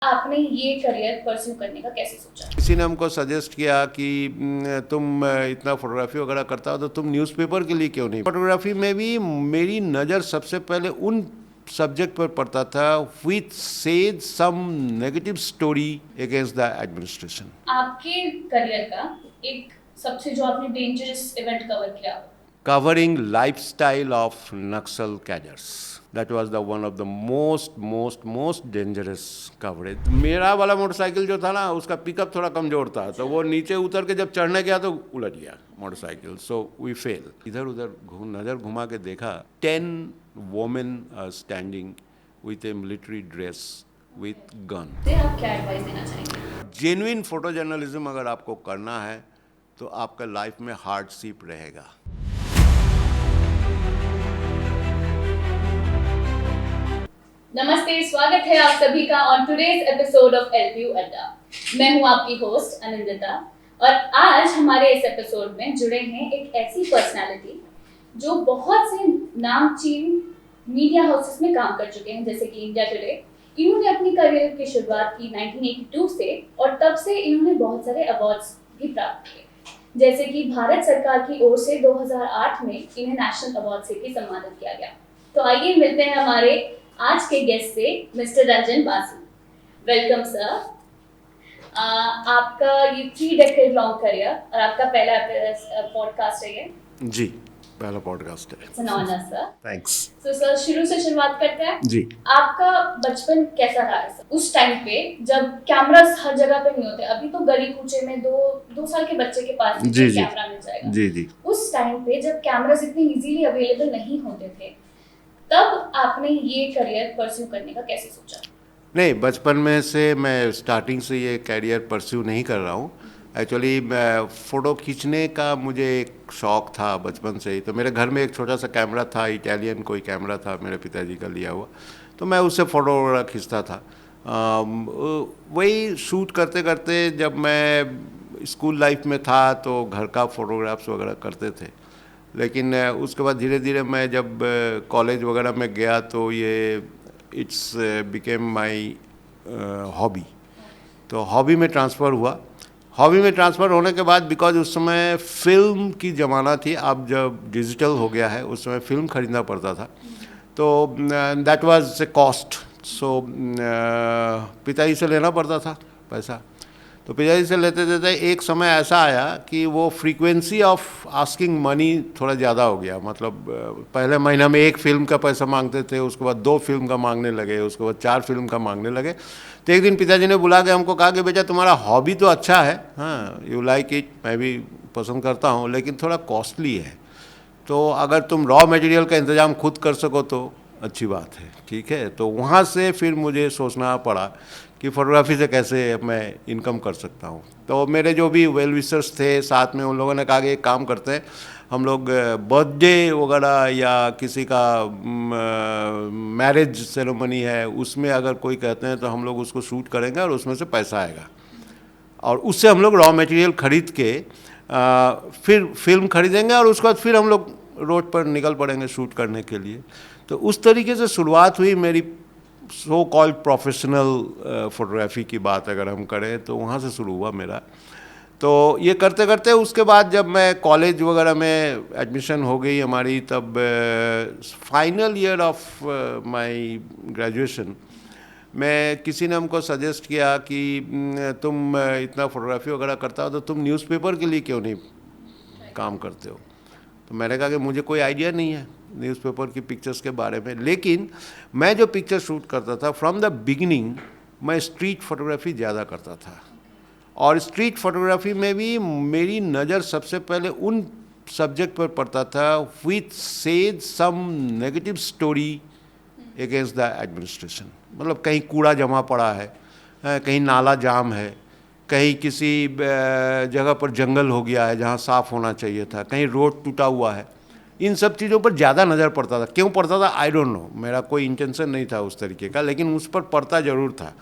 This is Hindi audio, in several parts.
आपने ये करियर परस्यू करने का कैसे सोचा? किसी ने हमको सजेस्ट किया कि तुम इतना फोटोग्राफी वगैरह करता हो तो तुम न्यूज़पेपर के लिए क्यों नहीं। फोटोग्राफी में भी मेरी नज़र सबसे पहले उन सब्जेक्ट पर पड़ता था which says some negative story against the administration. आपके करियर का एक सबसे जो आपने डेंजरस इवेंट कवर किया हो? Covering lifestyle of Naxal cadres. That was the one of the most dangerous coverage. मेरा वाला मोटरसाइकिल जो था ना उसका पिकअप थोड़ा कमजोर था, तो वो नीचे उतर के जब चढ़ने गया तो उलट गया मोटरसाइकिल, सो वी फेल। इधर उधर नज़र घुमा के देखा, 10 women are standing with a military dress with gun. तो आप क्या एडवाइस देना चाहेंगे? जेन्युइन फोटो जर्नलिज्म अगर आपको करना है तो आपका लाइफ में हार्डशिप रहेगा। नमस्ते, स्वागत है आप सभी का on today's episode of LPU अड्डा। मैं हूं आपकी होस्ट अनिंदिता और आज हमारे इस एपिसोड में जुड़े हैं एक ऐसी पर्सनालिटी जो बहुत से नामचीन मीडिया हाउसेस में काम कर चुके हैं, जैसे कि इंडिया टुडे। इन्होंने अपनी करियर की शुरुआत की 1982 से और तब से इन्होंने बहुत सारे अवार्ड्स भी प्राप्त किए, जैसे कि भारत सरकार की ओर से 2008 में इन्हें नेशनल अवार्ड से भी सम्मानित किया गया। तो आइए मिलते हैं हमारे आज के गेस्ट से, mister Ranjan Basu. Welcome sir. आपका ये 3 डेकेड लॉन्ग करियर और आपका पहला पॉडकास्ट है ये? जी, पहला पॉडकास्ट है। It's an honour sir. Thanks. तो सर शुरू से शुरुआत करते हैं। जी, आपका बचपन कैसा रहा है सर? उस टाइम पे जब कैमरास हर जगह पे नहीं होते, अभी तो गली कूचे में दो साल के बच्चे के पास भी कैमरा मिल जाएगा। जी जी। उस टाइम पे जब कैमरास इतने इजीली अवेलेबल नहीं होते थे, तब आपने ये करियर परस्यू करने का कैसे सोचा? नहीं, बचपन में से मैं स्टार्टिंग से ये कैरियर परस्यू नहीं कर रहा हूँ। एक्चुअली फ़ोटो खींचने का मुझे एक शौक़ था बचपन से ही। तो मेरे घर में एक छोटा सा कैमरा था, इटालियन कोई कैमरा था मेरे पिताजी का लिया हुआ, तो मैं उससे फ़ोटो वगैरह खींचता था। वही शूट करते करते जब मैं स्कूल लाइफ में था तो घर का फ़ोटोग्राफ्स वगैरह करते थे, लेकिन उसके बाद धीरे धीरे मैं जब कॉलेज वगैरह में गया तो ये इट्स बिकेम माई हॉबी। तो हॉबी में ट्रांसफ़र हुआ। हॉबी में ट्रांसफ़र होने के बाद, बिकॉज उस समय फ़िल्म की ज़माना थी, अब जब डिजिटल हो गया है, उस समय फ़िल्म खरीदना पड़ता था, तो दैट वाज ए कॉस्ट। सो पिताजी से लेना पड़ता था पैसा। तो पिताजी से लेते देते एक समय ऐसा आया कि वो फ्रीक्वेंसी ऑफ आस्किंग मनी थोड़ा ज़्यादा हो गया। मतलब पहले महीना में 1 फिल्म का पैसा मांगते थे, उसके बाद 2 फिल्म का मांगने लगे, उसके बाद 4 फिल्म का मांगने लगे। तो एक दिन पिताजी ने बुला के हमको कहा कि बेटा तुम्हारा हॉबी तो अच्छा है, हाँ यू लाइक इट, मैं भी पसंद करता हूँ, लेकिन थोड़ा कॉस्टली है। तो अगर तुम रॉ मटेरियल का इंतज़ाम खुद कर सको तो अच्छी बात है, ठीक है। तो वहाँ से फिर मुझे सोचना पड़ा कि फ़ोटोग्राफी से कैसे मैं इनकम कर सकता हूँ। तो मेरे जो भी वेल विशर्स थे साथ में, उन लोगों ने कहा कि एक काम करते हैं, हम लोग बर्थडे वगैरह या किसी का मैरिज सेरेमनी है उसमें अगर कोई कहते हैं तो हम लोग उसको शूट करेंगे और उसमें से पैसा आएगा, और उससे हम लोग रॉ मटेरियल ख़रीद के फिर फिल्म खरीदेंगे और उसके बाद फिर हम लोग रोड पर निकल पड़ेंगे शूट करने के लिए। तो उस तरीके से शुरुआत हुई मेरी सो कॉल्ड प्रोफेशनल फ़ोटोग्राफी की बात अगर हम करें तो वहाँ से शुरू हुआ मेरा। तो ये करते करते उसके बाद जब मैं कॉलेज वगैरह में एडमिशन हो गई हमारी, तब final year of my graduation में किसी ने हमको सजेस्ट किया कि तुम इतना फ़ोटोग्राफी वगैरह करता हो तो तुम न्यूज़पेपर के लिए क्यों नहीं काम करते हो। तो मैंने कहा कि मुझे कोई आइडिया नहीं है न्यूज़पेपर की पिक्चर्स के बारे में, लेकिन मैं जो पिक्चर शूट करता था फ्रॉम द बिगिनिंग, मैं स्ट्रीट फोटोग्राफी ज़्यादा करता था। और स्ट्रीट फोटोग्राफी में भी मेरी नज़र सबसे पहले उन सब्जेक्ट पर पड़ता था which says some negative story against the administration. मतलब कहीं कूड़ा जमा पड़ा है, कहीं नाला जाम है, कहीं किसी जगह पर जंगल हो गया है जहाँ साफ़ होना चाहिए था, कहीं रोड टूटा हुआ है, इन सब चीज़ों पर ज़्यादा नज़र पड़ता था। क्यों पड़ता था आई डोंट नो, मेरा कोई इंटेंशन नहीं था उस तरीके का, लेकिन उस पर पड़ता ज़रूर था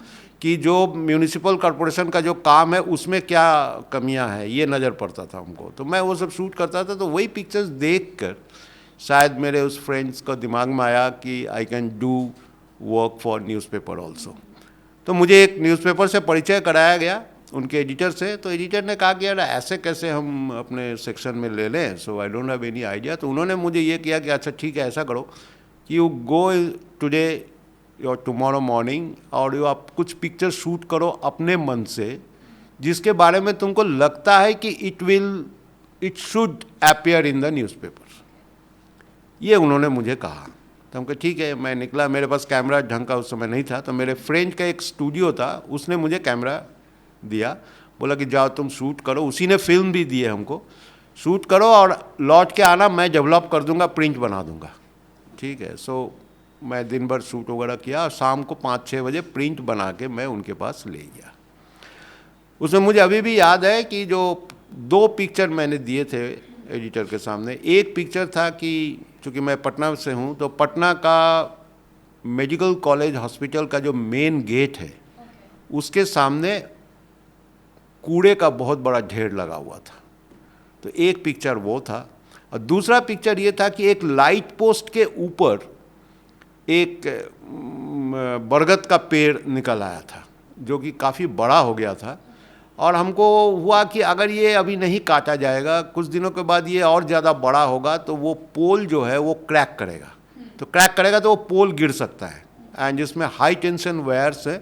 कि जो म्यूनिसिपल कॉरपोरेशन का जो काम है उसमें क्या कमियां हैं, ये नज़र पड़ता था हमको। तो मैं वो सब शूट करता था। तो वही पिक्चर्स देख कर शायद मेरे उस फ्रेंड्स को दिमाग में आया कि I can do work for newspaper also. तो मुझे एक न्यूज़पेपर से परिचय कराया गया उनके एडिटर से। तो एडिटर ने कहा कि यार ऐसे कैसे हम अपने सेक्शन में ले लें, so I don't have any idea. तो उन्होंने मुझे ये किया कि अच्छा ठीक है, ऐसा करो कि यू गो टुडे और टुमारो मॉर्निंग और यू आप कुछ पिक्चर शूट करो अपने मन से, जिसके बारे में तुमको लगता है कि it should appear in the newspaper. ये उन्होंने मुझे कहा। तो हम कहा ठीक है। मैं निकला, मेरे पास कैमरा ढंग का उस समय नहीं था, तो मेरे फ्रेंड का एक स्टूडियो था, उसने मुझे कैमरा दिया, बोला कि जाओ तुम शूट करो। उसी ने फिल्म भी दी है हमको, शूट करो और लौट के आना, मैं डेवलप कर दूंगा, प्रिंट बना दूंगा। ठीक है। सो मैं दिन भर शूट वगैरह किया और शाम को 5-6 बजे प्रिंट बना के मैं उनके पास ले गया। उसमें मुझे अभी भी याद है कि जो 2 पिक्चर मैंने दिए थे एडिटर के सामने। एक पिक्चर था कि चूँकि मैं पटना से हूँ, तो पटना का मेडिकल कॉलेज हॉस्पिटल का जो मेन गेट है, उसके सामने कूड़े का बहुत बड़ा ढेर लगा हुआ था। तो एक पिक्चर वो था, और दूसरा पिक्चर ये था कि एक लाइट पोस्ट के ऊपर एक बरगद का पेड़ निकल आया था, जो कि काफ़ी बड़ा हो गया था। और हमको हुआ कि अगर ये अभी नहीं काटा जाएगा, कुछ दिनों के बाद ये और ज़्यादा बड़ा होगा, तो वो पोल जो है वो क्रैक करेगा। तो क्रैक करेगा तो वो पोल गिर सकता है, एंड जिसमें हाई टेंशन वायर्स है,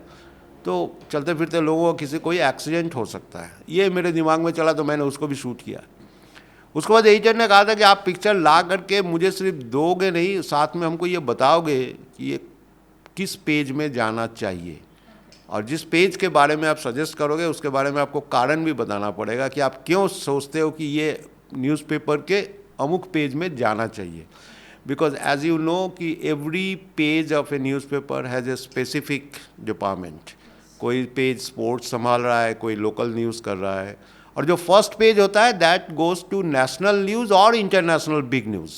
तो चलते फिरते लोगों को किसी कोई एक्सीडेंट हो सकता है। ये मेरे दिमाग में चला, तो मैंने उसको भी शूट किया। उसके बाद एडिटर ने कहा था कि आप पिक्चर ला करके मुझे सिर्फ दोगे नहीं, साथ में हमको ये बताओगे कि ये किस पेज में जाना चाहिए, और जिस पेज के बारे में आप सजेस्ट करोगे उसके बारे में आपको कारण भी बताना पड़ेगा कि आप क्यों सोचते हो कि ये न्यूज़पेपर के अमुक पेज में जाना चाहिए। बिकॉज एज यू नो कि every page of A newspaper has a specific department. कोई पेज स्पोर्ट्स संभाल रहा है, कोई लोकल न्यूज़ कर रहा है, और जो फर्स्ट पेज होता है that goes to national news और इंटरनेशनल बिग न्यूज़।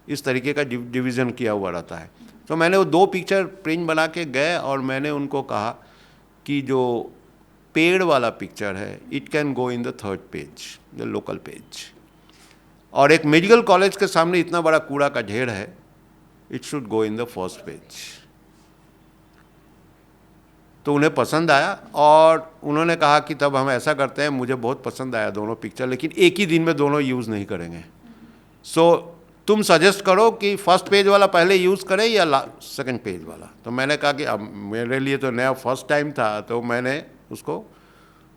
इस तरीके का डिवीज़न किया हुआ रहता है। तो मैंने वो 2 पिक्चर प्रिंट बना के गए, और मैंने उनको कहा कि जो पेड़ वाला पिक्चर है it can go in the 3rd page, the local page, और एक मेडिकल कॉलेज के सामने इतना बड़ा कूड़ा का ढेर है, it should go in the 1st page. तो उन्हें पसंद आया, और उन्होंने कहा कि तब हम ऐसा करते हैं, मुझे बहुत पसंद आया दोनों पिक्चर, लेकिन एक ही दिन में दोनों यूज़ नहीं करेंगे। सो तुम सजेस्ट करो कि 1st पेज वाला पहले यूज़ करें या 2nd पेज वाला। तो मैंने कहा कि अब मेरे लिए तो नया फर्स्ट टाइम था, तो मैंने उसको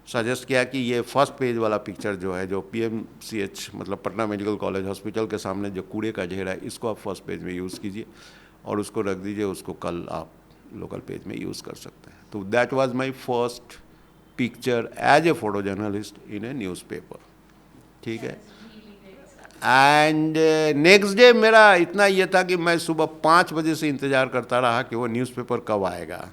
सजेस्ट किया कि ये 1st पेज वाला पिक्चर जो है, जो PMCH मतलब पटना मेडिकल कॉलेज हॉस्पिटल के सामने जो कूड़े का ढेर है, इसको आप 1st पेज में यूज़ कीजिए और उसको रख दीजिए, उसको कल आप लोकल पेज में यूज़ कर सकते हैं। तो that was my first picture as a photo journalist in a newspaper. ठीक है। एंड नेक्स्ट डे मेरा इतना ये था कि मैं सुबह 5 बजे से इंतज़ार करता रहा कि वो न्यूज़पेपर कब आएगा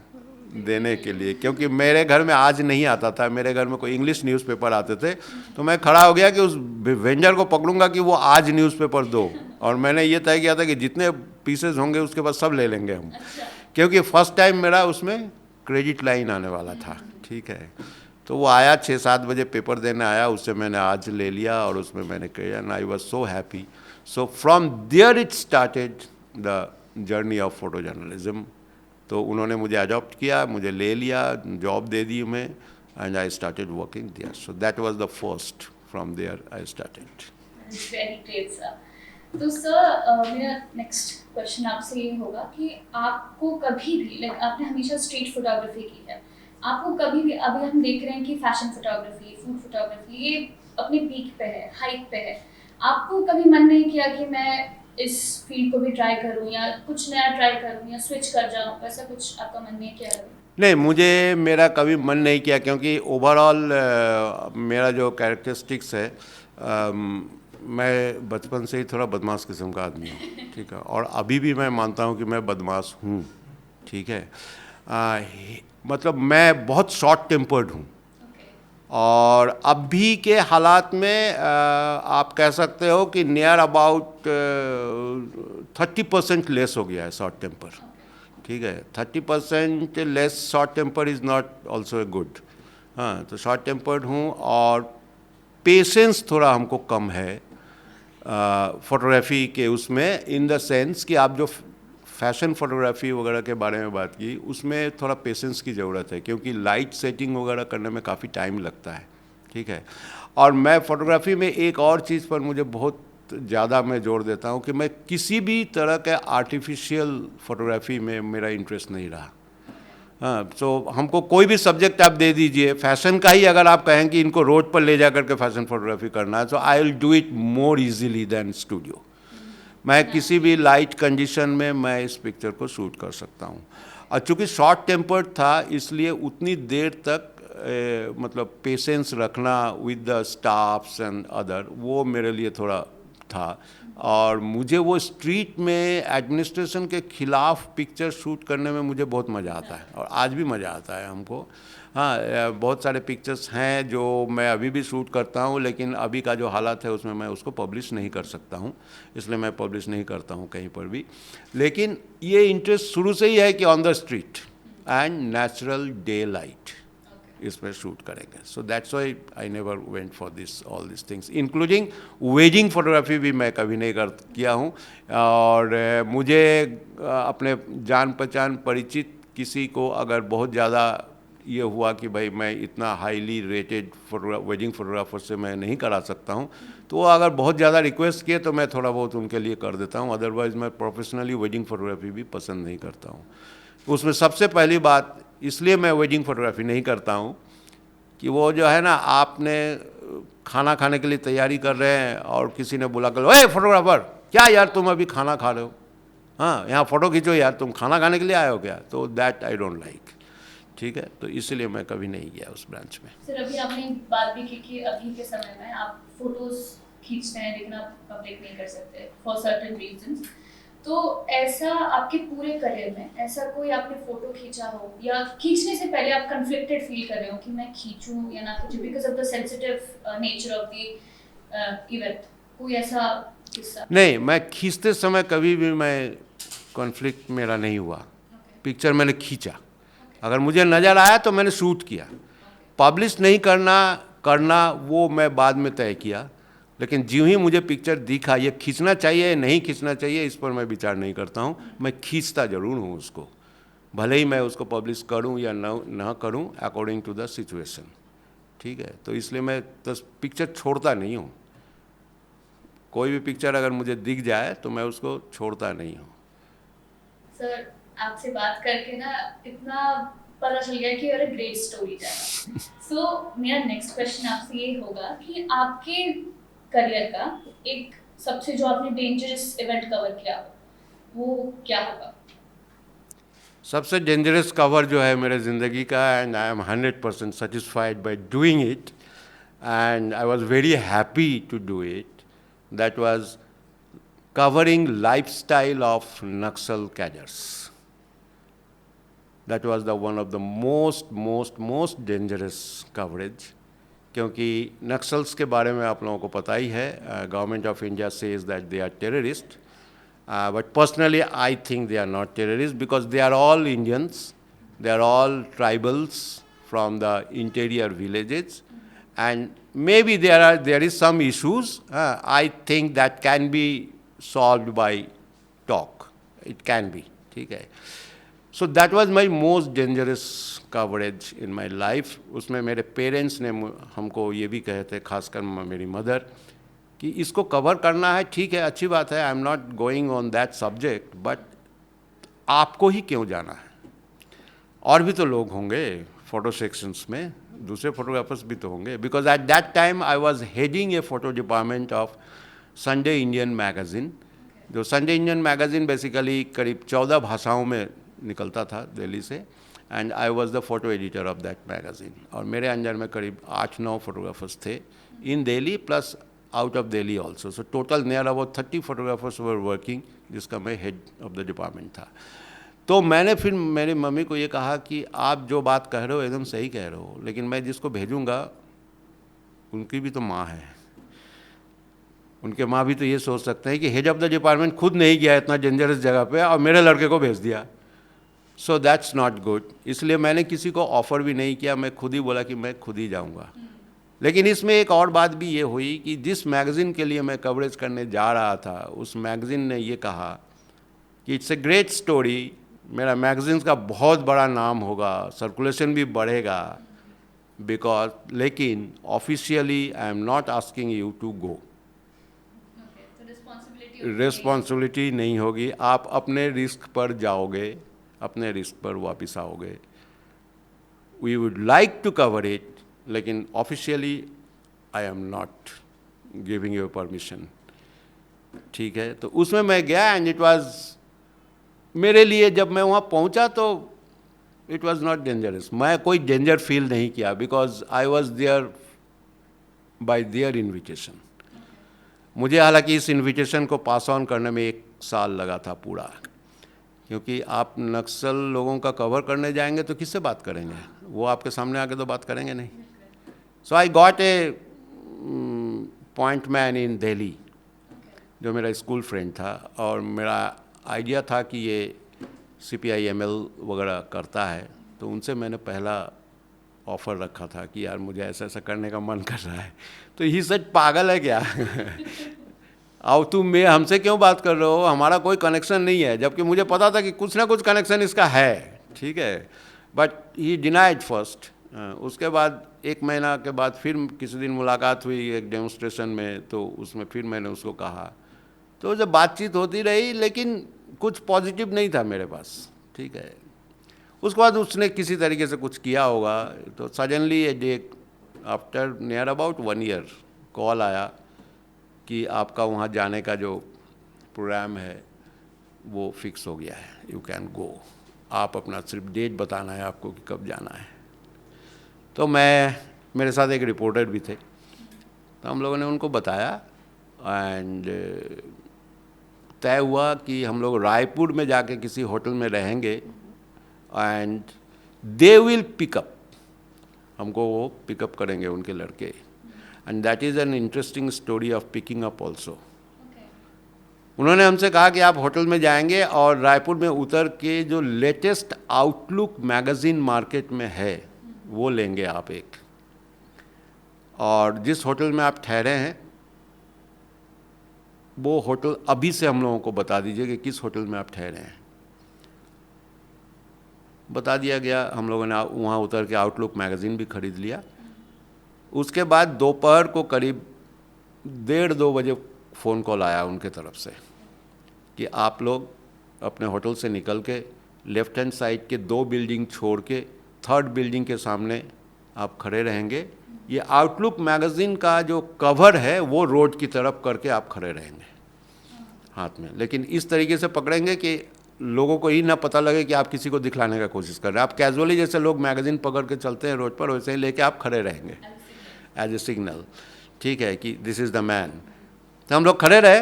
देने के लिए, क्योंकि मेरे घर में आज नहीं आता था। मेरे घर में कोई इंग्लिश न्यूज़पेपर आते थे, तो मैं खड़ा हो गया कि उस वेंडर को पकड़ूंगा कि वो आज न्यूज़पेपर दो, और मैंने ये तय किया था कि जितने पीसेज होंगे उसके बाद सब ले लेंगे हम, क्योंकि फर्स्ट टाइम मेरा उसमें क्रेडिट लाइन आने वाला था। ठीक है। तो वो आया 6-7 बजे पेपर देने आया, उससे मैंने आज ले लिया और उसमें मैंने किया, and I was so happy. So from there it started the journey of photo journalism. तो उन्होंने मुझे अडॉप्ट किया, मुझे ले लिया, जॉब दे दी मैं, and I started working there. So that was the first, from there I started. Very great sir. तो सर मेरा नेक्स्ट क्वेश्चन आपसे ये होगा कि आपको कभी भी आपने हमेशा स्ट्रीट फोटोग्राफी की है, आपको कभी भी, अभी हम देख रहे हैं कि फैशन फोटोग्राफी, फूड फोटोग्राफी ये अपने पीक पे है, हाइक पे है, आपको कभी मन नहीं किया कि मैं इस फील्ड को भी ट्राई करूं या कुछ नया ट्राई करूं या स्विच कर जाऊं, वैसा कुछ आपका मन नहीं किया? नहीं, मुझे मेरा कभी मन नहीं किया, क्योंकि ओवरऑल मेरा जो कैरेक्टरिस्टिक्स है, मैं बचपन से ही थोड़ा बदमाश किस्म का आदमी हूँ। ठीक है। और अभी भी मैं मानता हूँ कि मैं बदमाश हूँ। ठीक है। मतलब मैं बहुत शॉर्ट टेम्पर्ड हूँ, और अभी के हालात में आप कह सकते हो कि नियर अबाउट 30% लेस हो गया है शॉर्ट टेम्पर। ठीक है। 30% less short temper is not also a good. हाँ, तो शॉर्ट टेम्पर्ड हूँ, और पेशेंस थोड़ा हमको कम है फोटोग्राफी के उसमें, इन द सेंस कि आप जो फैशन फोटोग्राफी वगैरह के बारे में बात की, उसमें थोड़ा पेशेंस की ज़रूरत है क्योंकि लाइट सेटिंग वगैरह करने में काफ़ी टाइम लगता है, ठीक है। और मैं फोटोग्राफी में एक और चीज़ पर मुझे बहुत ज़्यादा मैं जोर देता हूँ कि मैं किसी भी तरह के आर्टिफिशियल फोटोग्राफी में मेरा इंटरेस्ट नहीं रहा। हाँ, तो हमको कोई भी सब्जेक्ट आप दे दीजिए, फैशन का ही अगर आप कहें कि इनको रोड पर ले जा करके फैशन फोटोग्राफी करना है, तो I will do it more easily than studio. मैं किसी भी लाइट कंडीशन में मैं इस पिक्चर को शूट कर सकता हूँ। और चूँकि शॉर्ट टेम्पर्ड था इसलिए उतनी देर तक मतलब पेशेंस रखना with the staffs and other, वो मेरे लिए थोड़ा था। और मुझे वो स्ट्रीट में एडमिनिस्ट्रेशन के खिलाफ पिक्चर शूट करने में मुझे बहुत मज़ा आता है और आज भी मज़ा आता है हमको। हाँ, बहुत सारे पिक्चर्स हैं जो मैं अभी भी शूट करता हूँ, लेकिन अभी का जो हालात है उसमें मैं उसको पब्लिश नहीं कर सकता हूँ, इसलिए मैं पब्लिश नहीं करता हूँ कहीं पर भी। लेकिन ये इंटरेस्ट शुरू से ही है कि on the street and natural day light इसमें शूट करेंगे। So that's why I never went for this all this things, including wedding photography भी मैं कभी नहीं किया हूँ। और मुझे अपने जान पहचान परिचित किसी को अगर बहुत ज़्यादा ये हुआ कि भाई मैं इतना हाईली रेटेड वेडिंग फोटोग्राफर से मैं नहीं करा सकता हूँ, तो वो अगर बहुत ज़्यादा रिक्वेस्ट किए तो मैं थोड़ा बहुत उनके लिए कर देता हूँ। अदरवाइज़ मैं प्रोफेशनली वेडिंग फोटोग्राफी भी पसंद नहीं करता हूँ। उसमें सबसे पहली बात इसलिए मैं वेडिंग फोटोग्राफी नहीं करता हूँ कि वो जो है ना, आपने खाना खाने के लिए तैयारी कर रहे हैं और किसी ने बुला कर, ओए फोटोग्राफर क्या यार तुम अभी खाना खा रहे हो, हाँ यहाँ फ़ोटो खींचो यार, तुम खाना खाने के लिए आए हो क्या? तो दैट आई डोंट लाइक, ठीक है। तो इसलिए मैं कभी नहीं गया उस ब्रांच में। सर अभी आपने बात भी की कि अभी के समय में आप फोटोज खींचते हैं लेकिन आप पब्लिक नहीं कर सकते फॉर सर्टेन रीजंस। तो ऐसा आपके पूरे करियर में ऐसा कोई आपने फोटो खींचा हो या खींचने से पहले आप कन्फ्लिक्टेड फील कर रहे हो कि मैं खींचूं या ना खींचूं because of the sensitive nature of the event, कोई ऐसा किस्सा? नहीं, मैं खींचते समय कभी भी मैं कॉन्फ्लिक्ट मेरा नहीं हुआ। पिक्चर मैंने खींचा, अगर मुझे नज़र आया तो मैंने शूट किया। पब्लिश नहीं करना वो मैं बाद में तय किया, लेकिन ज्यों ही मुझे पिक्चर दिखा ये खींचना चाहिए नहीं खींचना चाहिए इस पर मैं विचार नहीं करता हूँ। मैं खींचता ज़रूर हूँ उसको, भले ही मैं उसको पब्लिश करूँ या ना करूँ, अकॉर्डिंग टू द सिचुएशन, ठीक है। तो इसलिए मैं तो पिक्चर छोड़ता नहीं हूँ। कोई भी पिक्चर अगर मुझे दिख जाए तो मैं उसको छोड़ता नहीं हूँ। सर आपसे बात करके ना इतना पता चल गया कि you're a great storyteller. So मेरा नेक्स्ट क्वेश्चन आपसे ये होगा कि आपके करियर का एक सबसे जो आपने डेंजरस इवेंट कवर किया वो क्या होगा? सबसे डेंजरस कवर जो है मेरे ज़िंदगी का, and I am 100% satisfied by doing it and I was very happy to do it, that was covering lifestyle of Naxal cadres. That was the one of the most dangerous coverage, क्योंकि नक्सल्स के बारे में आप लोगों को पता ही है। Government of India says that they are terrorist, but personally I think they are not terrorist because they are all Indians, they are all tribals from the interior villages, and maybe there is some issues. I think that can be solved by talk. It can be, ठीक है। So that was my most dangerous coverage in my life. उसमें मेरे पेरेंट्स ने हमको ये भी कहे थे, खासकर मेरी मदर, कि इसको कवर करना है, ठीक है, अच्छी बात है, आई am not going on that subject, but आपको ही क्यों जाना है, और भी तो लोग होंगे फ़ोटो सेक्शंस में, दूसरे फोटोग्राफर्स भी तो होंगे। Because at that time I was heading a photo department of Sunday Indian magazine, जो संडे इंडियन मैगज़ीन बेसिकली करीब 14 भाषाओं में निकलता था दिल्ली से, and I was the photo editor of that magazine. और मेरे अंडर में करीब 8-9 फोटोग्राफर्स थे in Delhi plus out of Delhi also. So total near about 30 photographers were working, जिसका मैं हेड ऑफ द डिपार्टमेंट था। तो मैंने फिर मेरी मम्मी को ये कहा कि आप जो बात कह रहे हो एकदम सही कह रहे हो, लेकिन मैं जिसको भेजूँगा उनकी भी तो माँ है, उनके माँ भी तो ये सोच सकते हैं कि हेड ऑफ द डिपार्टमेंट खुद नहीं गया इतना डेंजरस जगह पे और मेरे लड़के को भेज दिया। So that's not good. इसलिए मैंने किसी को ऑफ़र भी नहीं किया, मैं खुद ही बोला कि मैं खुद ही जाऊँगा। लेकिन इसमें एक और बात भी ये हुई कि जिस मैगज़ीन के लिए मैं कवरेज करने जा रहा था, उस मैगज़ीन ने ये कहा कि इट्स ए ग्रेट स्टोरी, मेरा मैगजीन्स का बहुत बड़ा नाम होगा, सर्कुलेशन भी बढ़ेगा, बिकॉज लेकिन officially I am not asking you to go. Responsibility नहीं होगी, आप अपने रिस्क पर जाओगे, अपने रिस्क पर वापस आओगे। We would like to cover it, लेकिन officially I am not giving you permission. ठीक है, तो उसमें मैं गया एंड इट वाज, मेरे लिए जब मैं वहाँ पहुँचा तो इट वाज नॉट डेंजरस, मैं कोई डेंजर फील नहीं किया, because I was there by their invitation. मुझे हालांकि इस इनविटेशन को पास ऑन करने में 1 साल लगा था पूरा, क्योंकि आप नक्सल लोगों का कवर करने जाएंगे तो किससे बात करेंगे, वो आपके सामने आके तो बात करेंगे नहीं। So I got a point man in Delhi, जो मेरा स्कूल फ्रेंड था, और मेरा आइडिया था कि ये CPI ML वगैरह करता है, तो उनसे मैंने पहला ऑफ़र रखा था कि यार मुझे ऐसा ऐसा करने का मन कर रहा है। तो ही सच पागल है क्या आओ तुम मैं हमसे क्यों बात कर रहे हो, हमारा कोई कनेक्शन नहीं है, जबकि मुझे पता था कि कुछ ना कुछ कनेक्शन इसका है। ठीक है, बट ही डिनाइड फर्स्ट। उसके बाद 1 महीना के बाद फिर किसी दिन मुलाकात हुई एक डेमोन्स्ट्रेशन में, तो उसमें फिर मैंने उसको कहा, तो जब बातचीत होती रही, लेकिन कुछ पॉजिटिव नहीं था मेरे पास। ठीक है, उसके बाद उसने किसी तरीके से कुछ किया होगा, तो suddenly a day after near about 1 year call आया कि आपका वहाँ जाने का जो प्रोग्राम है वो फिक्स हो गया है, यू कैन गो, आप अपना सिर्फ डेट बताना है आपको कि कब जाना है। तो मेरे साथ एक रिपोर्टर भी थे, तो हम लोगों ने उनको बताया एंड तय हुआ कि हम लोग रायपुर में जाके किसी होटल में रहेंगे एंड दे विल पिकअप, हमको वो पिकअप करेंगे उनके लड़के। And that is an interesting story of picking up also. उन्होंने हमसे कहा कि आप होटल में जाएंगे और रायपुर में उतर के जो लेटेस्ट आउटलुक मैगज़ीन मार्केट में है वो लेंगे आप एक, और जिस होटल में आप ठहरे हैं वो होटल अभी से हम लोगों को बता दीजिए कि किस होटल में आप ठहरे हैं। बता दिया गया, हम लोगों ने वहाँ उतर के आउटलुक मैगज़ीन भी खरीद लिया। उसके बाद दोपहर को करीब 1:30-2 बजे फ़ोन कॉल आया उनके तरफ से कि आप लोग अपने होटल से निकल के लेफ़्ट हैंड साइड के 2 बिल्डिंग छोड़ के 3rd बिल्डिंग के सामने आप खड़े रहेंगे, ये आउटलुक मैगज़ीन का जो कवर है वो रोड की तरफ करके आप खड़े रहेंगे हाथ में, लेकिन इस तरीके से पकड़ेंगे कि लोगों को ही ना पता लगे कि आप किसी को दिखलाने का कोशिश कर रहे हैं। आप कैजुअली जैसे लोग मैगज़ीन पकड़ के चलते हैं रोड पर, वैसे ही लेके आप खड़े रहेंगे एज ए सिग्नल। ठीक है, कि दिस इज़ द मैन। तो हम लोग खड़े रहे,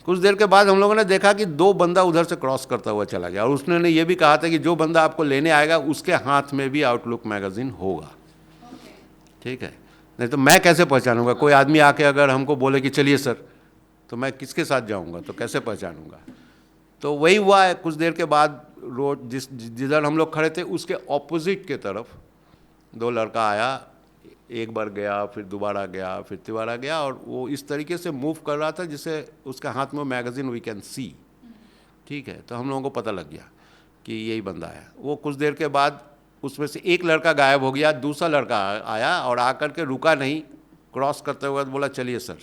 कुछ देर के बाद हम लोगों ने देखा कि 2 बंदा उधर से क्रॉस करता हुआ चला गया, और उसने ये भी कहा था कि जो बंदा आपको लेने आएगा उसके हाथ में भी आउटलुक मैगज़ीन होगा। ठीक है, नहीं तो मैं कैसे पहचानूंगा, कोई आदमी आके अगर हमको बोले कि चलिए सर, तो मैं किसके साथ जाऊंगा, तो कैसे पहचानूंगा। तो वही हुआ है। कुछ देर के बाद रोड जिधर हम लोग खड़े थे उसके ऑपोजिट के तरफ 2 लड़का आया, एक बार गया, फिर दोबारा गया, फिर तिबारा गया, और वो इस तरीके से मूव कर रहा था जिससे उसके हाथ में मैगज़ीन वी कैन सी। ठीक है, तो हम लोगों को पता लग गया कि यही बंदा है। वो कुछ देर के बाद उसमें से एक लड़का गायब हो गया, दूसरा लड़का आया और आकर के रुका नहीं, क्रॉस करते हुए बोला चलिए सर।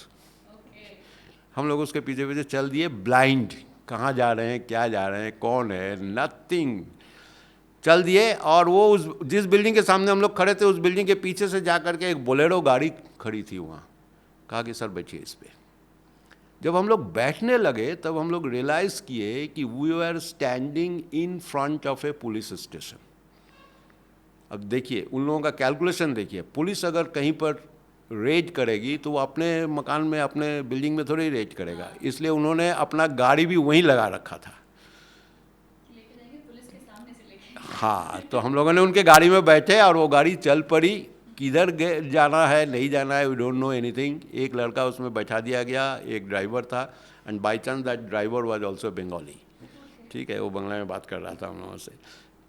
हम लोग उसके पीछे पीछे चल दिए, ब्लाइंड, कहाँ जा रहे हैं, क्या जा रहे हैं, कौन है, नथिंग, चल दिए। और वो उस जिस बिल्डिंग के सामने हम लोग खड़े थे उस बिल्डिंग के पीछे से जा करके एक बोलेरो गाड़ी खड़ी थी वहाँ, कहा कि सर बैठिए इस पर। जब हम लोग बैठने लगे तब हम लोग रियलाइज़ किए कि we are standing in front of a police station. अब देखिए उन लोगों का कैलकुलेशन देखिए, पुलिस अगर कहीं पर रेड करेगी तो वो अपने मकान में, अपने बिल्डिंग में थोड़ी रेड करेगा, इसलिए उन्होंने अपना गाड़ी भी वहीं लगा रखा था। हाँ, तो हम लोगों ने उनके गाड़ी में बैठे और वो गाड़ी चल पड़ी। किधर जाना है नहीं जाना है वी डोंट नो एनीथिंग। एक लड़का उसमें बैठा दिया गया, एक ड्राइवर था, and by chance that driver was also Bengali. ठीक है, वो बंगला में बात कर रहा था हम लोगों से।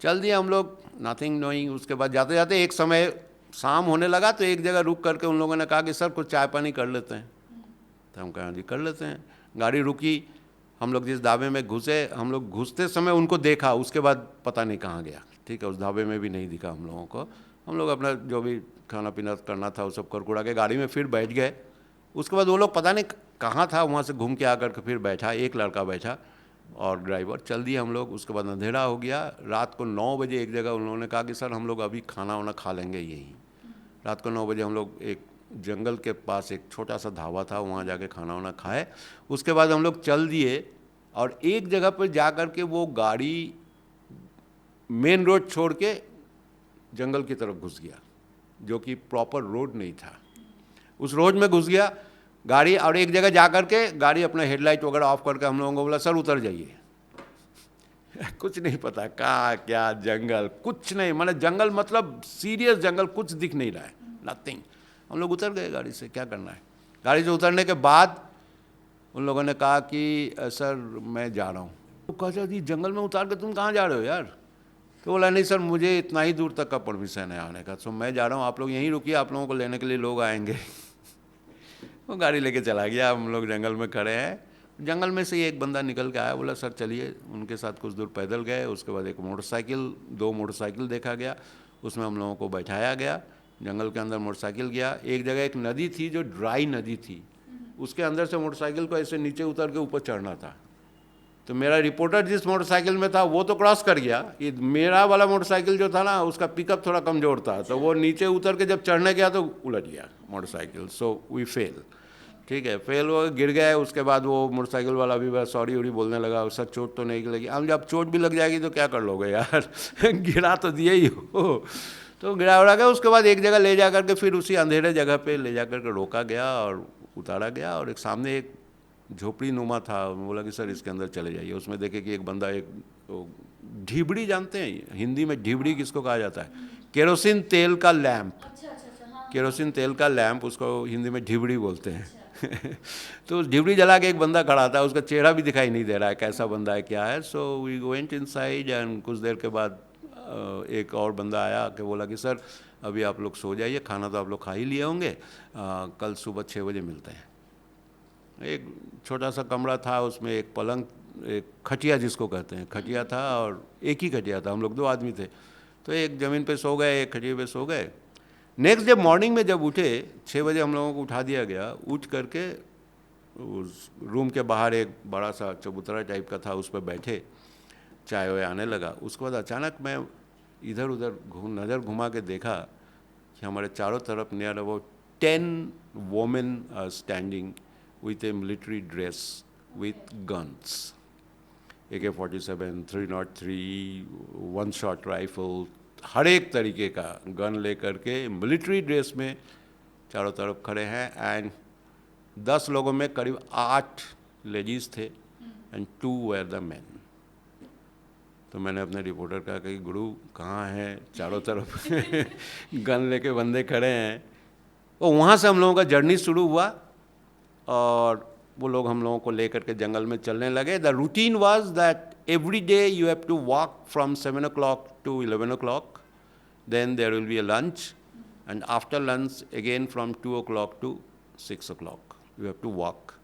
चल दिए हम लोग, नथिंग नोइंग। उसके बाद जाते जाते एक समय शाम होने लगा तो एक जगह रुक करके उन लोगों ने कहा कि सर कुछ चाय पानी कर लेते हैं। तो हम कहा जी कर लेते हैं। गाड़ी रुकी, हम लोग जिस ढाबे में घुसे, हम लोग घुसते समय उनको देखा, उसके बाद पता नहीं कहाँ गया, ठीक है, उस ढाबे में भी नहीं दिखा हम लोगों को। हम लोग अपना जो भी खाना पीना करना था वो सब कर कुड़ा के गाड़ी में फिर बैठ गए। उसके बाद वो लोग पता नहीं कहाँ था, वहाँ से घूम के आकर के फिर बैठा, एक लड़का बैठा और ड्राइवर, चल दिए हम लोग। उसके बाद अंधेरा हो गया। रात को 9 बजे एक जगह उन्होंने कहा कि सर हम लोग अभी खाना वाना खा लेंगे यहीं। रात को 9 बजे हम लोग एक जंगल के पास एक छोटा सा ढाबा था, वहाँ जाके खाना वाना खाए। उसके बाद हम लोग चल दिए और एक जगह पर जा कर के वो गाड़ी मेन रोड छोड़ के जंगल की तरफ घुस गया, जो कि प्रॉपर रोड नहीं था। उस रोड में घुस गया गाड़ी और एक जगह जा कर के गाड़ी अपना हेडलाइट वगैरह ऑफ करके हम लोगों को बोला सर उतर जाइए। कुछ नहीं पता कहाँ क्या जंगल, कुछ नहीं, मतलब जंगल मतलब सीरियस जंगल, कुछ दिख नहीं रहा है, नथिंग। हम लोग उतर गए गाड़ी से, क्या करना है। गाड़ी से उतरने के बाद उन लोगों ने कहा कि सर मैं जा रहा हूँ। तो कहा जी जंगल में उतार के तुम कहाँ जा रहे हो यार? तो बोला नहीं सर मुझे इतना ही दूर तक का परमिशन है आने का, तो मैं जा रहा हूँ, आप लोग यहीं रुकिए, आप लोगों को लेने के लिए लोग आएंगे। वो गाड़ी लेके चला गया। हम लोग जंगल में खड़े हैं, जंगल में से ही एक बंदा निकल के आया, बोला सर चलिए। उनके साथ कुछ दूर पैदल गए। उसके बाद एक मोटरसाइकिल, 2 मोटरसाइकिल देखा गया, उसमें हम लोगों को बैठाया गया। जंगल के अंदर मोटरसाइकिल गया। एक जगह एक नदी थी जो ड्राई नदी थी, उसके अंदर से मोटरसाइकिल को ऐसे नीचे उतर के ऊपर चढ़ना था। तो मेरा रिपोर्टर जिस मोटरसाइकिल में था वो तो क्रॉस कर गया, ये मेरा वाला मोटरसाइकिल जो था ना उसका पिकअप थोड़ा कमज़ोर था, तो वो नीचे उतर के जब चढ़ने गया तो उलट गया मोटरसाइकिल। सो वी फेल, ठीक है, फेल हो गिर गए। उसके बाद वो मोटरसाइकिल वाला भी बस सॉरी उरी बोलने लगा, सर चोट तो नहीं लगी। अब जब चोट भी लग जाएगी तो क्या कर लोगे यार, गिरा तो दिए ही हो। तो गिरा उड़ा गया। उसके बाद एक जगह ले जा करके फिर उसी अंधेरे जगह पे ले जा करके रोका गया और उतारा गया। और एक सामने एक झोपड़ी नुमा था, बोला कि सर इसके अंदर चले जाइए। उसमें देखे कि एक बंदा, एक ढिबड़ी, जानते हैं हिंदी में ढिबड़ी किसको कहा जाता है? केरोसिन तेल का लैंप। केरोसिन तेल का लैंप, उसको हिंदी में ढिबड़ी बोलते हैं। तो ढिबड़ी जला के एक बंदा खड़ा था, उसका चेहरा भी दिखाई नहीं दे रहा है कैसा बंदा है क्या है। So we went inside and कुछ देर के बाद एक और बंदा आया कि बोला कि सर अभी आप लोग सो जाइए, खाना तो आप लोग खा ही लिए होंगे, कल सुबह 6 बजे मिलते हैं। एक छोटा सा कमरा था, उसमें एक पलंग, एक खटिया जिसको कहते हैं, खटिया था, और एक ही खटिया था, हम लोग 2 आदमी थे। तो एक ज़मीन पे सो गए, एक खटिया पे सो गए। नेक्स्ट डे मॉर्निंग में जब उठे 6 बजे हम लोगों को उठा दिया गया। उठ करके उस रूम के बाहर एक बड़ा सा चबूतरा टाइप का था, उस पर बैठे, चाय वाय आने लगा। उसके बाद अचानक मैं इधर उधर नज़र घुमा के देखा कि हमारे चारों तरफ near about 10 women are standing with a military dress with guns, AK-47, 303, 1-shot rifle, हर एक तरीके का गन लेकर के मिलिट्री ड्रेस में चारों तरफ खड़े हैं। एंड 10 लोगों में करीब 8 लेडीज़ थे एंड 2 were the men। तो मैंने अपने रिपोर्टर कहा कि गुरु कहाँ हैं, चारों तरफ गन लेके बंदे खड़े हैं। तो वहाँ से हम लोगों का जर्नी शुरू हुआ और वो लोग हम लोगों को लेकर के जंगल में चलने लगे। The routine was that every day you have to walk from 7 o'clock to 11 o'clock, then there will be a lunch, and after lunch again from 2 o'clock to 6 o'clock you have to walk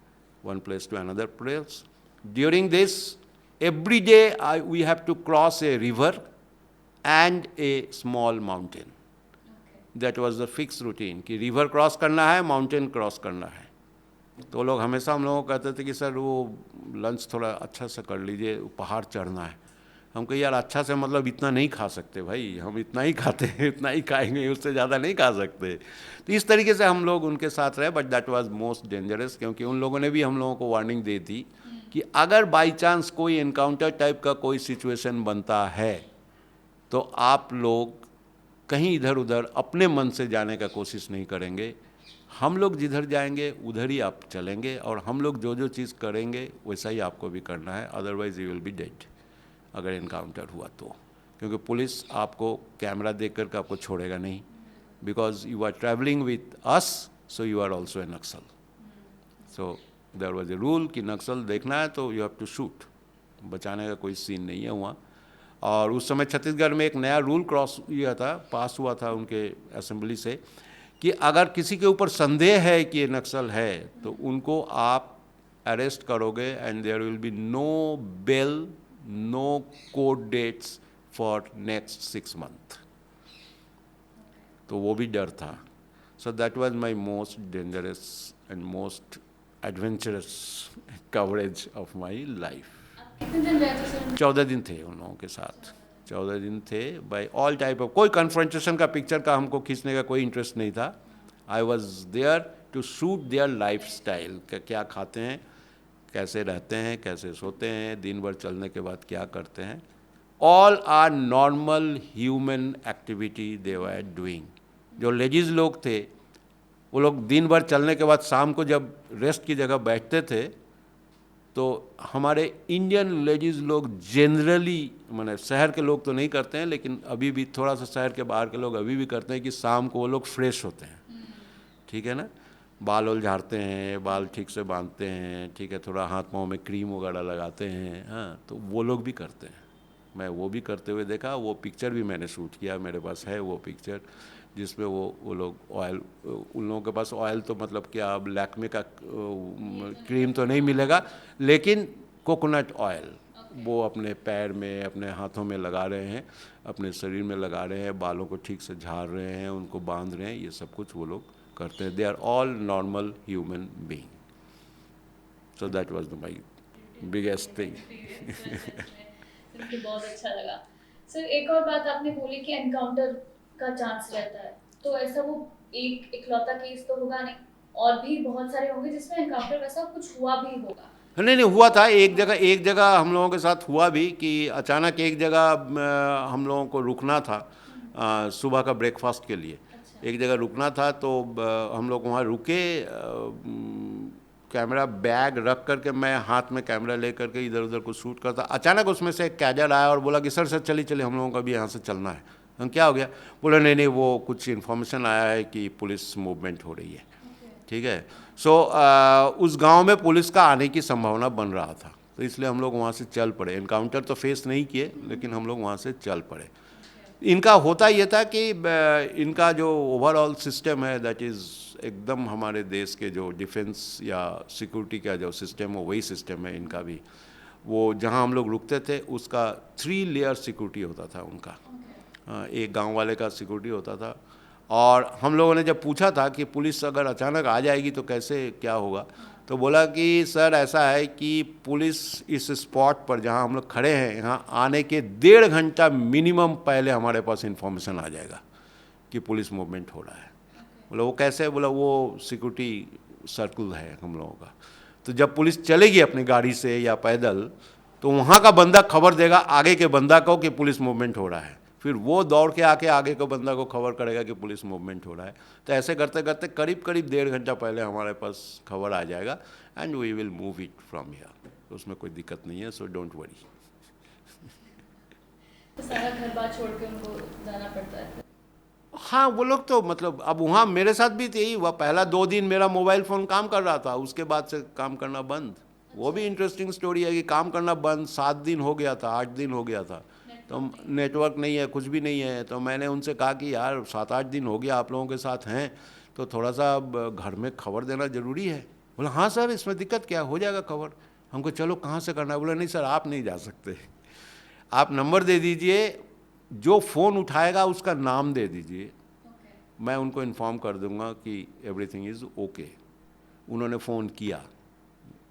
one place to another place. During this every day we have to cross a river and a small mountain. That was the fixed routine कि रिवर क्रॉस करना है, माउंटेन क्रॉस करना है। तो लोग हमेशा हम लोगों को कहते थे कि सर वो लंच थोड़ा अच्छा से कर लीजिए, पहाड़ चढ़ना है। हम कहे यार अच्छा से मतलब इतना नहीं खा सकते भाई, हम इतना ही खाते हैं, इतना ही खाएंगे, उससे ज़्यादा नहीं खा सकते। तो इस तरीके से हम लोग उनके साथ रहे। But that was most dangerous, क्योंकि उन लोगों ने भी हम लोगों को वार्निंग दी थी कि अगर बाई चांस कोई एनकाउंटर टाइप का कोई सिचुएशन बनता है तो आप लोग कहीं इधर उधर अपने मन से जाने का कोशिश नहीं करेंगे। हम लोग जिधर जाएंगे उधर ही आप चलेंगे, और हम लोग जो जो चीज़ करेंगे वैसा ही आपको भी करना है, otherwise you will be dead अगर इनकाउंटर हुआ तो। क्योंकि पुलिस आपको कैमरा देख कर आपको छोड़ेगा नहीं, because you are travelling with us, so you are also a Naxal. So there was a rule कि नक्सल देखना है तो यू हैव टू शूट, बचाने का कोई सीन नहीं है वहाँ। और उस समय छत्तीसगढ़ में एक नया रूल पास हुआ था उनके असेंबली से कि अगर किसी के ऊपर संदेह है कि ये नक्सल है तो उनको आप अरेस्ट करोगे and there will be no bail, no court dates for next 6 month. तो वो भी डर था। So that was my most dangerous and most adventurous coverage of my life. कितने दिन रहे थे सर? 14 दिन थे उन लोगों के साथ, 14 दिन थे। बाय ऑल टाइप ऑफ, कोई कन्फ्रंटेशन का पिक्चर का हमको खींचने का कोई इंटरेस्ट नहीं था। I was there to shoot their lifestyle, क्या खाते हैं, कैसे रहते हैं, कैसे सोते हैं, दिन भर चलने के बाद क्या करते हैं। All are normal human activity they were doing. जो लेडीज़ लोग थे वो लोग दिन भर चलने के बाद शाम को जब रेस्ट की जगह बैठते थे तो हमारे इंडियन लेडीज़ लोग जनरली, माने शहर के लोग तो नहीं करते हैं लेकिन अभी भी थोड़ा सा शहर के बाहर के लोग अभी भी करते हैं कि शाम को वो लोग फ्रेश होते हैं, ठीक है ना, बाल वाल झाड़ते हैं, बाल ठीक से बांधते हैं, ठीक है, थोड़ा हाथ पाँव में क्रीम वगैरह लगाते हैं। हाँ, तो वो लोग भी करते हैं, मैं वो भी करते हुए देखा। वो पिक्चर भी मैंने शूट किया, मेरे पास है वो पिक्चर जिसमें वो लोग ऑयल, उन लोगों के पास ऑयल तो मतलब क्या, अब लैक्मे का क्रीम तो नहीं मिलेगा लेकिन कोकोनट ऑयल वो अपने पैर में, अपने हाथों में लगा रहे हैं, अपने शरीर में लगा रहे हैं, बालों को ठीक से झाड़ रहे हैं, उनको बांध रहे हैं, ये सब कुछ वो लोग करते हैं। They are all normal human being. So that was my biggest thing. बहुत अच्छा लगा सर। एक और बात आपने बोली कि एनकाउंटर का चांस रहता है, तो ऐसा वो एक इकलौता केस तो होगा नहीं, और भी बहुत सारे होंगे जिसमें एनकाउंटर वैसा कुछ हुआ भी होगा। नहीं हुआ था एक जगह हम लोगों के साथ हुआ भी कि अचानक एक जगह हम लोगों को रुकना था सुबह का ब्रेकफास्ट के लिए। अच्छा। एक जगह रुकना था तो हम लोग वहाँ रुके, कैमरा बैग रख करके मैं हाथ में कैमरा ले करके इधर उधर को शूट करता। अचानक उसमें से एक कैडर आया और बोला कि सर चलिए हम लोगों को भी यहाँ से चलना है। हम क्या हो गया, बोला नहीं वो कुछ इन्फॉर्मेशन आया है कि पुलिस मूवमेंट हो रही है, ठीक है। सो उस गांव में पुलिस का आने की संभावना बन रहा था, तो इसलिए हम लोग वहाँ से चल पड़े। एनकाउंटर तो फेस नहीं किए लेकिन हम लोग वहाँ से चल पड़े। इनका होता ये था कि इनका जो ओवरऑल सिस्टम है दैट इज़ एकदम हमारे देश के जो डिफेंस या सिक्योरिटी का जो सिस्टम है वही सिस्टम है इनका भी। वो जहाँ हम लोग रुकते थे उसका 3 लेयर सिक्योरिटी होता था उनका। एक गांव वाले का सिक्योरिटी होता था, और हम लोगों ने जब पूछा था कि पुलिस अगर अचानक आ जाएगी तो कैसे क्या होगा, तो बोला कि सर ऐसा है कि पुलिस इस स्पॉट पर जहां हम लोग खड़े हैं यहाँ आने के 1.5 घंटा मिनिमम पहले हमारे पास इन्फॉर्मेशन आ जाएगा कि पुलिस मूवमेंट हो रहा है। बोला वो कैसे, बोला वो सिक्योरिटी सर्कल है हम लोगों का, तो जब पुलिस चलेगी अपनी गाड़ी से या पैदल तो वहाँ का बंदा खबर देगा आगे के बंदा को कि पुलिस मूवमेंट हो रहा है, फिर वो दौड़ के आके आगे के बंदा को खबर करेगा कि पुलिस मूवमेंट हो रहा है। तो ऐसे करते करते करीब 1.5 घंटा पहले हमारे पास खबर आ जाएगा and we will move it from here. तो उसमें कोई दिक्कत नहीं है, सो डोंट वरी। तो सारा घर बार छोड़ के उनको जाना पड़ता है। हाँ, वो लोग तो मतलब अब वहाँ मेरे साथ भी यही हुआ। पहला 2 दिन मेरा मोबाइल फ़ोन काम कर रहा था, उसके बाद से काम करना बंद। वो भी इंटरेस्टिंग स्टोरी है कि काम करना बंद 7 दिन हो गया था, 8 दिन हो गया था, तो नेटवर्क नहीं है, कुछ भी नहीं है। तो मैंने उनसे कहा कि यार 7-8 दिन हो गया आप लोगों के साथ हैं, तो थोड़ा सा अब घर में खबर देना ज़रूरी है। बोला हाँ सर इसमें दिक्कत क्या, हो जाएगा खबर। हमको चलो कहाँ से करना है, बोला नहीं सर आप नहीं जा सकते, आप नंबर दे दीजिए, जो फ़ोन उठाएगा उसका नाम दे दीजिए, मैं उनको इन्फॉर्म कर दूंगा कि एवरीथिंग इज़ ओके। उन्होंने फ़ोन किया,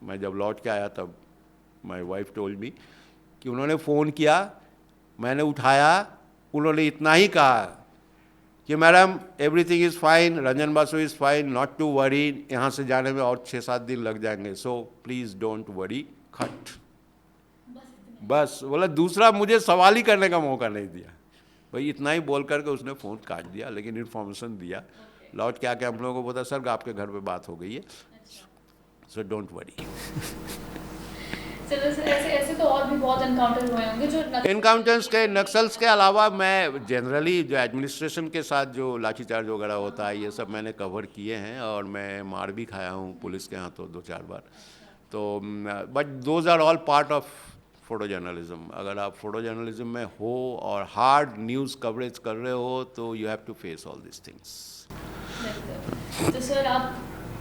मैं जब लौट के आया तब माय वाइफ टोल्ड मी कि उन्होंने फ़ोन किया, मैंने उठाया, उन्होंने इतना ही कहा कि madam everything is fine, Ranjan Basu is fine, not to worry, यहाँ से जाने में और 6-7 दिन लग जाएंगे, सो प्लीज़ डोंट वरी, खट। बस बोला, दूसरा मुझे सवाल ही करने का मौका नहीं दिया। भाई इतना ही बोल करके उसने फ़ोन काट दिया, लेकिन इन्फॉर्मेशन दिया। लौट के आके हम लोगों को पता सर आपके घर पे बात हो गई है, सो डोंट वरी। ऐसे तो और भी बहुत एनकाउंटर हुए होंगे जो एनकाउंटर्स के, नक्सल्स के अलावा मैं जनरली जो एडमिनिस्ट्रेशन के साथ जो लाठीचार्ज वगैरह होता है ये सब मैंने कवर किए हैं, और मैं मार भी खाया हूँ पुलिस के हाथों 2-4 बार। तो but those are all part of photo journalism. अगर आप फोटो जर्नलिज्म में हो और हार्ड न्यूज़ कवरेज कर रहे हो तो you have to face all this things. तो सर आप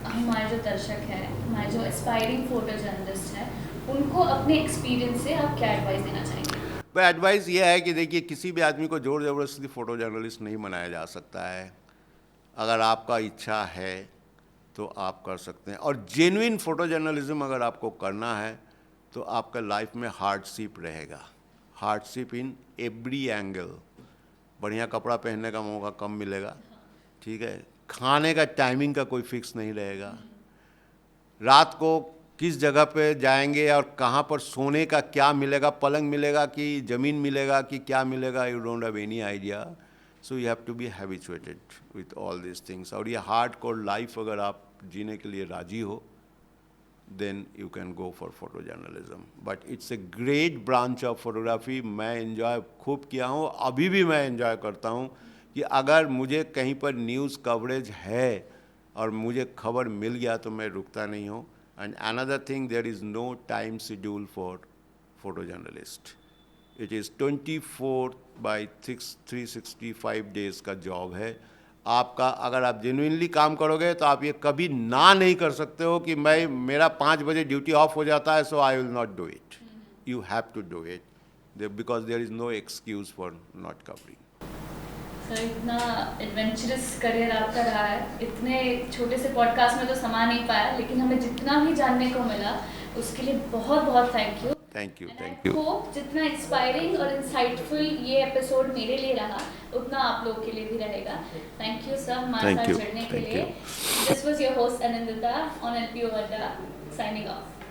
हमारे जो दर्शक हैं, हमारे जो एस्पायरिंग फोटो जर्नलिस्ट हैं, उनको अपने एक्सपीरियंस से आप क्या एडवाइस देना चाहेंगे? तो एडवाइस ये है कि देखिए, किसी भी आदमी को ज़ोर ज़बरदस्ती फ़ोटो जर्नलिस्ट नहीं बनाया जा सकता है। अगर आपका इच्छा है तो आप कर सकते हैं, और जेन्युइन फ़ोटो जर्नलिज्म अगर आपको करना है तो आपका लाइफ में हार्डशिप रहेगा, हार्डशिप इन एवरी एंगल। बढ़िया कपड़ा पहनने का मौका कम मिलेगा, ठीक है। खाने का टाइमिंग का कोई फिक्स नहीं रहेगा, रात को किस जगह पे जाएंगे और कहाँ पर सोने का क्या मिलेगा, पलंग मिलेगा कि ज़मीन मिलेगा कि क्या मिलेगा, you don't have any idea. So you have to be habituated with all this things. और ये हार्ड कोर लाइफ अगर आप जीने के लिए राजी हो, then you can go for photo journalism. But it's a great branch of photography. मैं एंजॉय खूब किया हूँ, अभी भी मैं एंजॉय करता हूँ कि अगर मुझे कहीं पर न्यूज़ कवरेज है और मुझे खबर मिल गया तो मैं रुकता नहीं हूँ। And another thing, there is no time schedule for photo journalist. It is 24/365 days का जॉब है आपका। अगर आप जेन्युइनली काम करोगे तो आप ये कभी ना नहीं कर सकते हो कि मेरा 5 बजे ड्यूटी ऑफ हो जाता है, so I will not do it. You have to do it because there is no excuse for not covering. Sir, इतना एडवेंचरस करियर आपका रहा है, इतने छोटे से पॉडकास्ट में तो समा नहीं पाया, लेकिन हमें जितना भी जानने को मिला उसके लिए बहुत बहुत thank you. Thank you, thank you. Hope जितना इंस्पायरिंग और इंसाइटफुल ये एपिसोड मेरे लिए रहा, उतना आप लोग के लिए भी रहेगा। थैंक यू सर हमारे साथ जुड़ने के लिए। This was your host Anindita on LPU अड्डा, साइनिंग ऑफ।